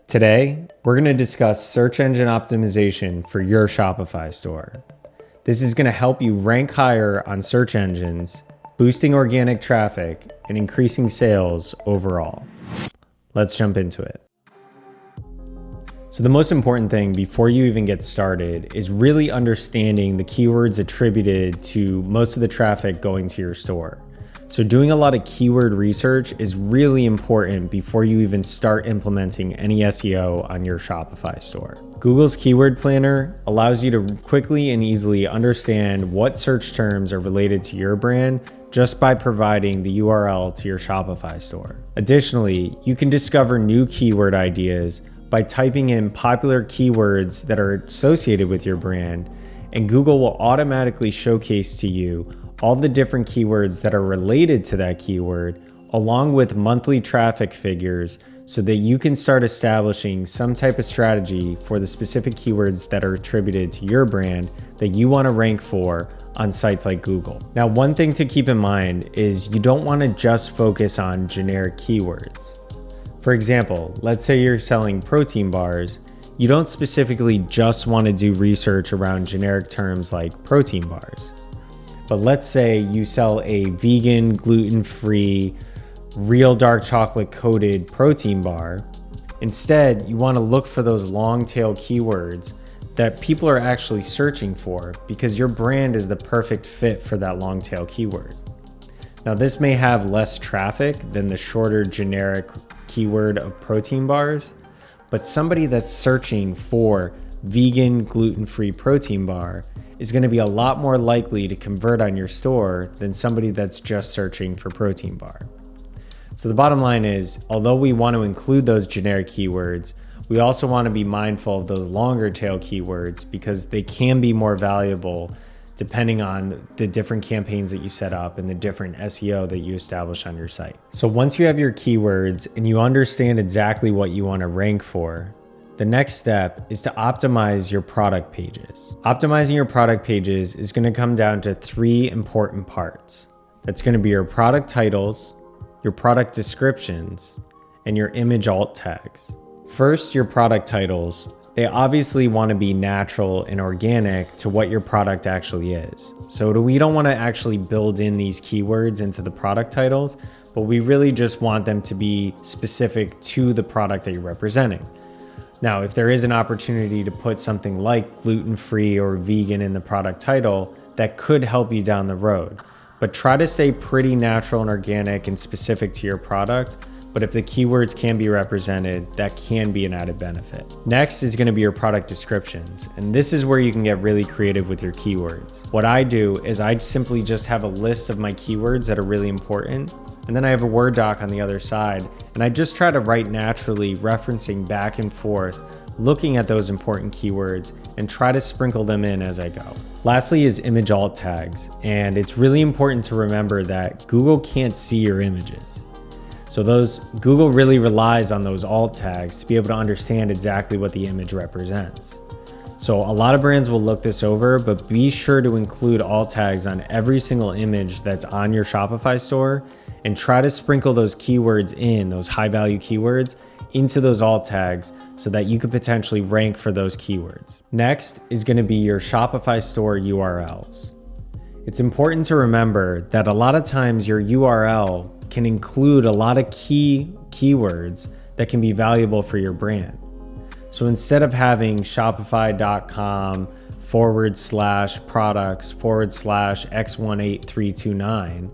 Today, we're going to discuss search engine optimization for your Shopify store. This is going to help you rank higher on search engines, boosting organic traffic and increasing sales overall. Let's jump into it. So the most important thing before you even get started is really understanding the keywords attributed to most of the traffic going to your store. So doing a lot of keyword research is really important before you even start implementing any SEO on your Shopify store. Google's Keyword Planner allows you to quickly and easily understand what search terms are related to your brand just by providing the URL to your Shopify store. Additionally, you can discover new keyword ideas by typing in popular keywords that are associated with your brand, and Google will automatically showcase to you all the different keywords that are related to that keyword, along with monthly traffic figures, so that you can start establishing some type of strategy for the specific keywords that are attributed to your brand that you want to rank for on sites like Google. Now, one thing to keep in mind is you don't want to just focus on generic keywords. For example, let's say you're selling protein bars. You don't specifically just want to do research around generic terms like protein bars. But let's say you sell a vegan, gluten-free, real dark chocolate coated protein bar. Instead, you want to look for those long tail keywords that people are actually searching for because your brand is the perfect fit for that long tail keyword. Now, this may have less traffic than the shorter generic keyword of protein bars, but somebody that's searching for vegan, gluten-free protein bar is going to be a lot more likely to convert on your store than somebody that's just searching for protein bar. So the bottom line is, although we want to include those generic keywords, we also want to be mindful of those longer tail keywords because they can be more valuable depending on the different campaigns that you set up and the different SEO that you establish on your site. So once you have your keywords and you understand exactly what you want to rank for, the next step is to optimize your product pages. Optimizing your product pages is going to come down to three important parts. That's going to be your product titles, your product descriptions, and your image alt tags. First, your product titles. They obviously want to be natural and organic to what your product actually is. So we don't want to actually build in these keywords into the product titles, but we really just want them to be specific to the product that you're representing. Now, if there is an opportunity to put something like gluten-free or vegan in the product title, that could help you down the road. But try to stay pretty natural and organic and specific to your product. But if the keywords can be represented, that can be an added benefit. Next is going to be your product descriptions. And this is where you can get really creative with your keywords. What I do is I simply just have a list of my keywords that are really important. And then I have a Word doc on the other side. And I just try to write naturally, referencing back and forth, looking at those important keywords and try to sprinkle them in as I go. Lastly is image alt tags. And it's really important to remember that Google can't see your images. So Google really relies on those alt tags to be able to understand exactly what the image represents. So a lot of brands will look this over, but be sure to include alt tags on every single image that's on your Shopify store and try to sprinkle those keywords in, those high value keywords, into those alt tags so that you could potentially rank for those keywords. Next is going to be your Shopify store URLs. It's important to remember that a lot of times your URL can include a lot of keywords that can be valuable for your brand. So instead of having shopify.com/products/x18329,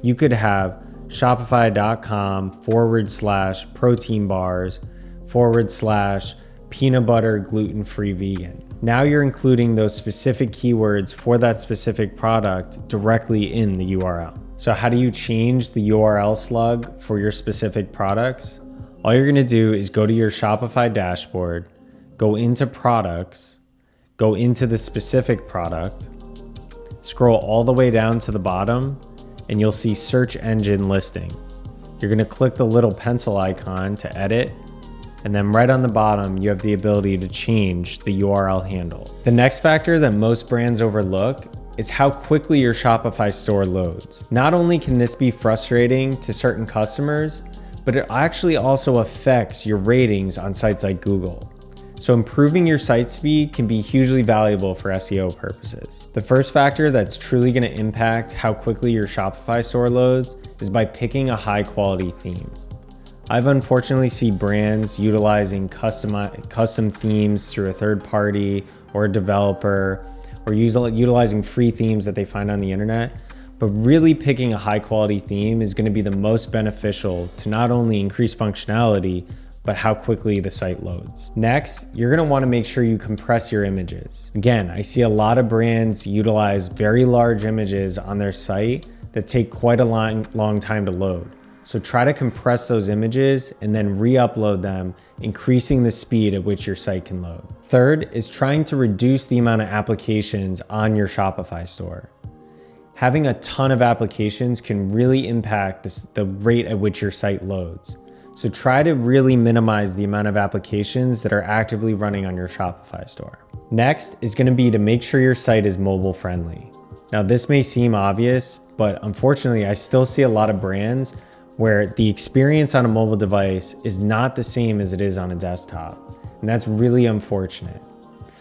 you could have shopify.com/protein bars/peanut butter gluten-free vegan. Now you're including those specific keywords for that specific product directly in the URL. So how do you change the URL slug for your specific products? All you're going to do is go to your Shopify dashboard, go into products, go into the specific product, scroll all the way down to the bottom, and you'll see search engine listing. You're going to click the little pencil icon to edit, and then right on the bottom, you have the ability to change the URL handle. The next factor that most brands overlook is how quickly your Shopify store loads. Not only can this be frustrating to certain customers, but it actually also affects your ratings on sites like Google. So improving your site speed can be hugely valuable for SEO purposes. The first factor that's truly going to impact how quickly your Shopify store loads is by picking a high quality theme. I've unfortunately seen brands utilizing custom themes through a third party or a developer, or utilizing free themes that they find on the internet. But really picking a high quality theme is going to be the most beneficial to not only increase functionality, but how quickly the site loads. Next, you're going to want to make sure you compress your images. Again, I see a lot of brands utilize very large images on their site that take quite a long time to load. So try to compress those images and then re-upload them, increasing the speed at which your site can load. Third is trying to reduce the amount of applications on your Shopify store. Having a ton of applications can really impact the rate at which your site loads. So try to really minimize the amount of applications that are actively running on your Shopify store. Next is going to be to make sure your site is mobile friendly. Now this may seem obvious, but unfortunately I still see a lot of brands where the experience on a mobile device is not the same as it is on a desktop. And that's really unfortunate.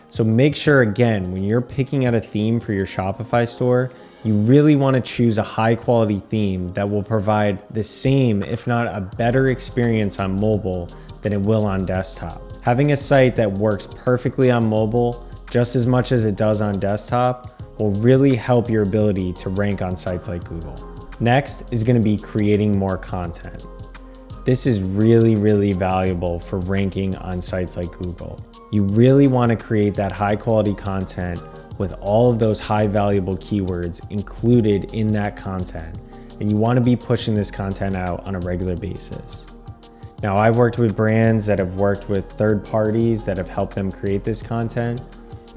So make sure, again, when you're picking out a theme for your Shopify store, you really want to choose a high quality theme that will provide the same, if not a better experience on mobile than it will on desktop. Having a site that works perfectly on mobile just as much as it does on desktop will really help your ability to rank on sites like Google. Next is going to be creating more content. This is really valuable for ranking on sites like Google. You really want to create that high quality content with all of those high valuable keywords included in that content. And you want to be pushing this content out on a regular basis. Now, I've worked with brands that have worked with third parties that have helped them create this content,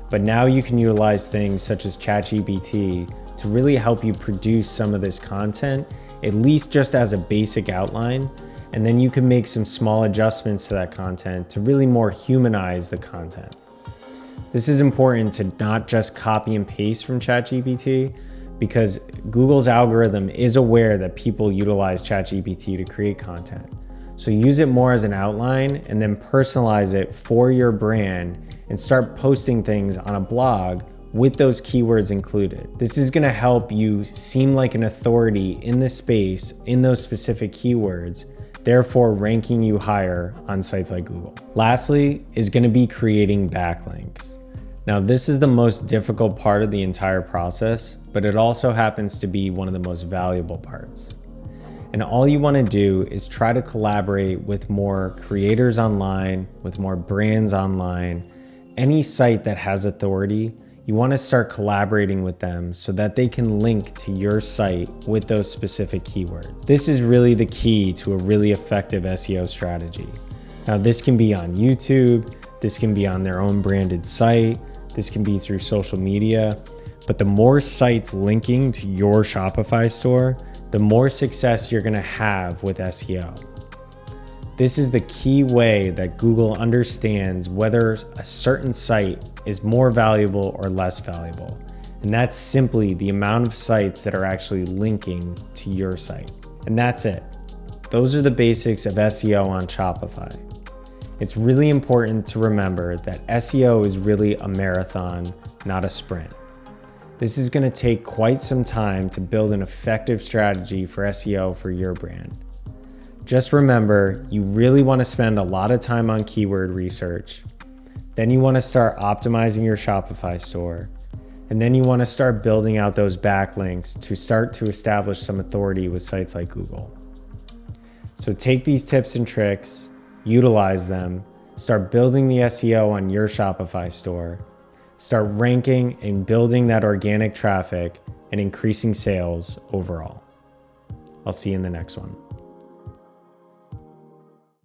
but now you can utilize things such as ChatGPT to really help you produce some of this content, at least just as a basic outline. And then you can make some small adjustments to that content to really more humanize the content. This is important to not just copy and paste from ChatGPT, because Google's algorithm is aware that people utilize ChatGPT to create content. So use it more as an outline and then personalize it for your brand and start posting things on a blog with those keywords included. This is going to help you seem like an authority in the space in those specific keywords, therefore ranking you higher on sites like Google. Lastly is going to be creating backlinks. Now, this is the most difficult part of the entire process, but it also happens to be one of the most valuable parts. And all you want to do is try to collaborate with more creators online, with more brands online. Any site that has authority, you want to start collaborating with them so that they can link to your site with those specific keywords. This is really the key to a really effective SEO strategy. Now, this can be on YouTube, this can be on their own branded site, this can be through social media, but the more sites linking to your Shopify store, the more success you're going to have with SEO. This is the key way that Google understands whether a certain site is more valuable or less valuable. And that's simply the amount of sites that are actually linking to your site. And that's it. Those are the basics of SEO on Shopify. It's really important to remember that SEO is really a marathon, not a sprint. This is going to take quite some time to build an effective strategy for SEO for your brand. Just remember, you really want to spend a lot of time on keyword research. Then you want to start optimizing your Shopify store. And then you want to start building out those backlinks to start to establish some authority with sites like Google. So take these tips and tricks, utilize them, start building the SEO on your Shopify store, start ranking and building that organic traffic and increasing sales overall. I'll see you in the next one.